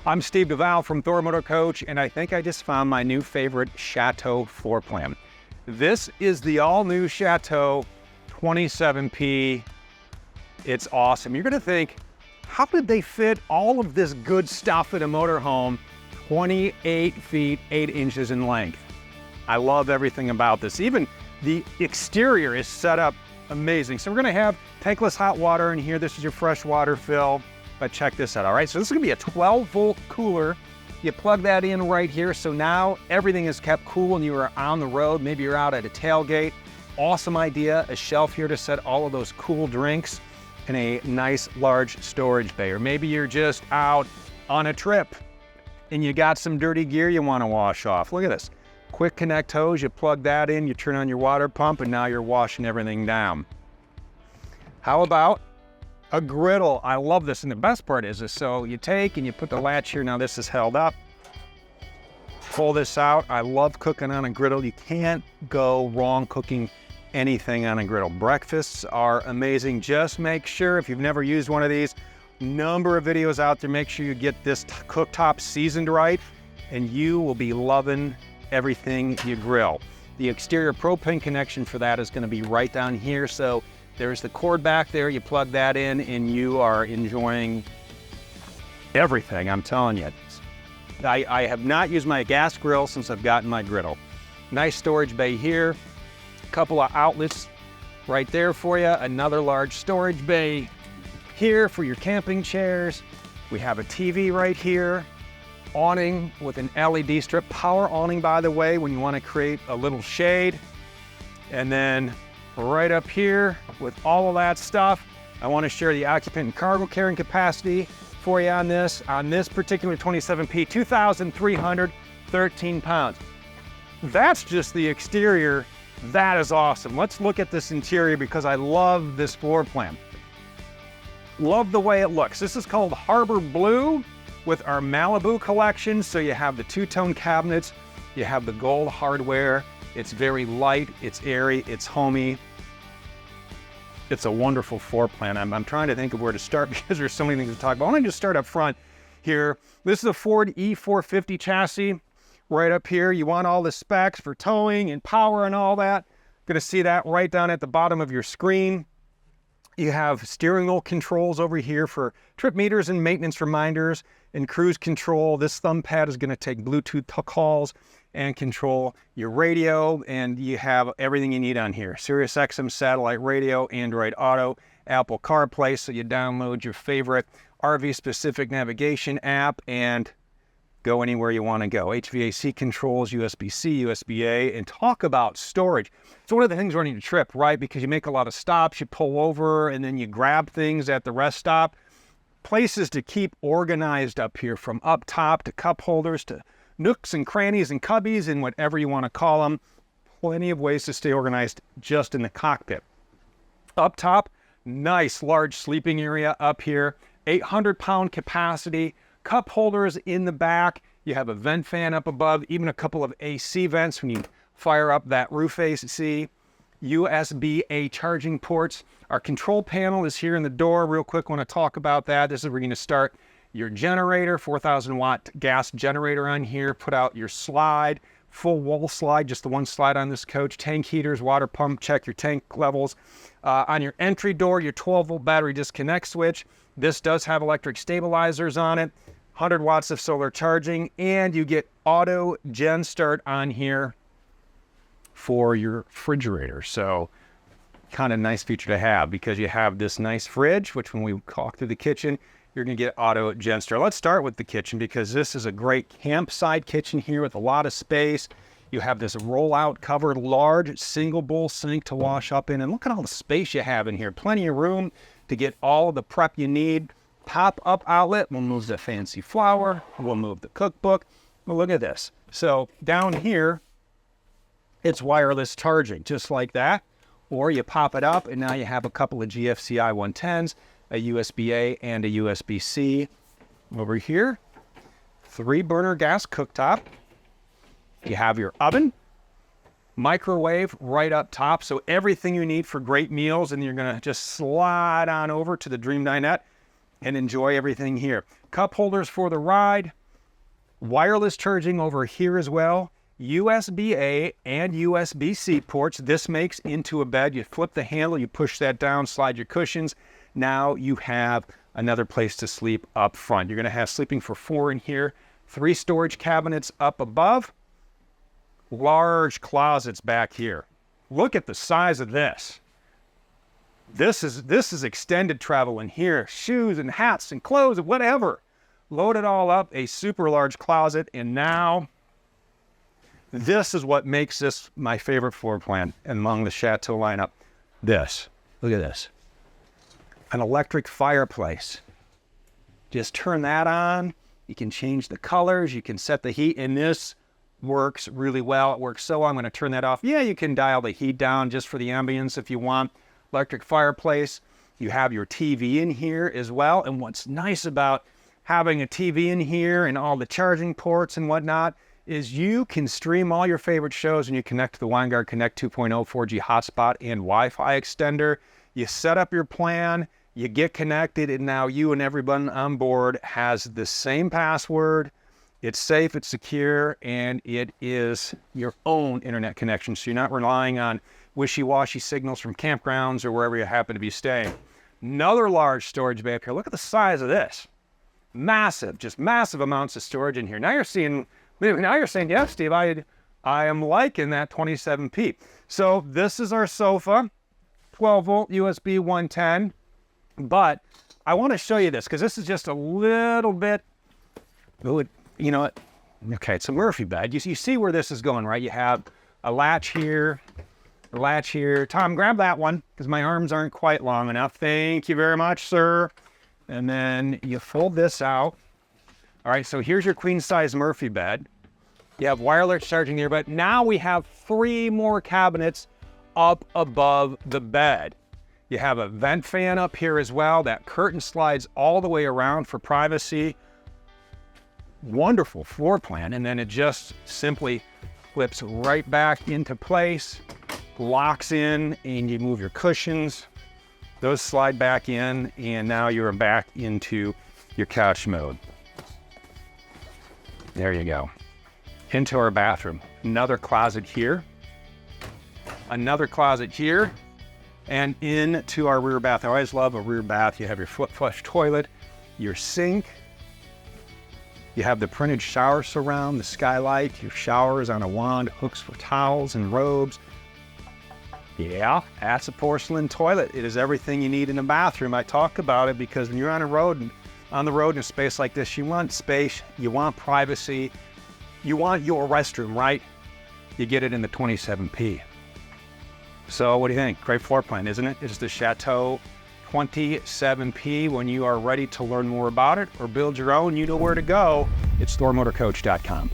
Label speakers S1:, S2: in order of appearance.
S1: I'm Steve Duval from Thor Motor Coach, and I think I just found my new favorite Chateau floor plan. This is the all-new Chateau 27P. It's awesome. You're gonna think, how did they fit all of this good stuff in a motorhome 28 feet, 8 inches in length? I love everything about this. Even the exterior is set up amazing. So we're gonna have tankless hot water in here. This is your fresh water fill. But check this out, all right? So this is gonna be a 12-volt cooler. You plug that in right here, so now everything is kept cool when you are on the road. Maybe you're out at a tailgate. Awesome idea, a shelf here to set all of those cool drinks and a nice large storage bay. Or maybe you're just out on a trip and you got some dirty gear you wanna wash off. Look at this. Quick connect hose, you plug that in, you turn on your water pump, and now you're washing everything down. How about a griddle? I love this, and the best part is so you take and you put the latch here. Now this is held up. Pull this out. I love cooking on a griddle. You can't go wrong cooking anything on a griddle. Breakfasts are amazing. Just make sure, if you've never used one of these, number of videos out there, make sure you get this cooktop seasoned right, and you will be loving everything you grill. The exterior propane connection for that is going to be right down here. So there's the cord back there, you plug that in, and you are enjoying everything, I'm telling you. I have not used my gas grill since I've gotten my griddle. Nice storage bay here, a couple of outlets right there for you, another large storage bay here for your camping chairs. We have a TV right here, awning with an LED strip, power awning, by the way, when you want to create a little shade. And then right up here with all of that stuff, I want to share the occupant and cargo carrying capacity for you on this particular 27P, 2,313 pounds. That's just the exterior. That is awesome. Let's look at this interior because I love this floor plan. Love the way it looks. This is called Harbor Blue with our Malibu collection. So you have the two-tone cabinets, you have the gold hardware. It's very light, it's airy, it's homey. It's a wonderful floor plan. I'm trying to think of where to start because there's so many things to talk about. I want to just start up front here. This is a Ford E450 chassis. Right up here, you want all the specs for towing and power and all that. Going to see that right down at the bottom of your screen. You have steering wheel controls over here for trip meters and maintenance reminders and cruise control. This thumb pad is going to take Bluetooth calls and control your radio, and you have everything you need on here. Sirius XM satellite radio, Android Auto, Apple CarPlay, so you download your favorite RV-specific navigation app and go anywhere you want to go. HVAC controls, USB-C, USB-A, and talk about storage. It's one of the things running a trip, right? Because you make a lot of stops, you pull over, and then you grab things at the rest stop. Places to keep organized up here, from up top to cup holders to nooks and crannies and cubbies and whatever you want to call them. Plenty of ways to stay organized just in the cockpit. Up top, nice large sleeping area up here, 800-pound capacity, cup holders in the back. You have a vent fan up above, even a couple of AC vents when you fire up that roof AC. USB-A charging ports. Our control panel is here in the door. Real quick, want to talk about that. This is where you're going to start your generator, 4,000 watt gas generator on here. Put out your slide, full wall slide, just the one slide on this coach. Tank heaters, water pump, check your tank levels. On your entry door, your 12-volt battery disconnect switch. This does have electric stabilizers on it, 100 watts of solar charging, and you get auto gen start on here for your refrigerator. So kind of nice feature to have because you have this nice fridge, which when we walk through the kitchen, you're going to get auto gen start. Let's start with the kitchen because this is a great campsite kitchen here with a lot of space. You have this roll-out covered large single bowl sink to wash up in, and look at all the space you have in here. Plenty of room to get all of the prep you need. Pop-up outlet, we'll move the fancy flour, we'll move the cookbook. Well, look at this. So down here, it's wireless charging, just like that. Or you pop it up, and now you have a couple of GFCI 110s, a USB-A and a USB-C. Over here, 3-burner gas cooktop. You have your oven, microwave right up top. So everything you need for great meals, and you're gonna just slide on over to the Dream Dinette and enjoy everything here. cup holders for the ride, wireless charging over here as well, USB-A and USB-C ports. This makes into a bed. You flip the handle, you push that down, slide your cushions. Now you have another place to sleep up front. You're going to have sleeping for 4 in here, 3 storage cabinets up above, large closets back here. Look at the size of this. This is extended travel in here, shoes and hats and clothes and whatever. Load it all up, a super large closet, and now this is what makes this my favorite floor plan among the Chateau lineup. This, look at this. An electric fireplace. Just turn that on. You can change the colors, you can set the heat, and this works really well. It works so well. I'm going to turn that off. Yeah, you can dial the heat down just for the ambience if you want. Electric fireplace. You have your TV in here as well. And what's nice about having a TV in here and all the charging ports and whatnot is you can stream all your favorite shows when you connect to the Winegard Connect 2.0 4G hotspot and Wi-Fi extender. You set up your plan, you get connected, and now you and everyone on board has the same password. It's safe, it's secure, and it is your own internet connection. So you're not relying on wishy-washy signals from campgrounds or wherever you happen to be staying. Another large storage bay up here. Look at the size of this. Massive, just massive amounts of storage in here. Now you're saying, yeah, Steve, I am liking that 27p. So this is our sofa, 12 volt USB 110. But I want to show you this because this is just a little bit, you know what? Okay, it's a Murphy bed. You see where this is going, right? You have a latch here, a latch here. Tom, grab that one because my arms aren't quite long enough. Thank you very much, sir. And then you fold this out. All right, so here's your queen size Murphy bed. You have wireless charging here, but now we have 3 more cabinets up above the bed. You have a vent fan up here as well. That curtain slides all the way around for privacy. Wonderful floor plan. And then it just simply flips right back into place, locks in, and you move your cushions. Those slide back in, and now you're back into your couch mode. There you go. Into our bathroom. Another closet here. Another closet here. And into our rear bath. I always love a rear bath. You have your foot flush toilet, your sink. You have the printed shower surround, the skylight. Your shower is on a wand, hooks for towels and robes. Yeah, that's a porcelain toilet. It is everything you need in a bathroom. I talk about it because when you're on the road in a space like this, you want space, you want privacy, you want your restroom, right? You get it in the 27p. So what do you think? Great floor plan, isn't it? It's the Chateau 27p. When you are ready to learn more about it or build your own, you know where to go. It's thormotorcoach.com.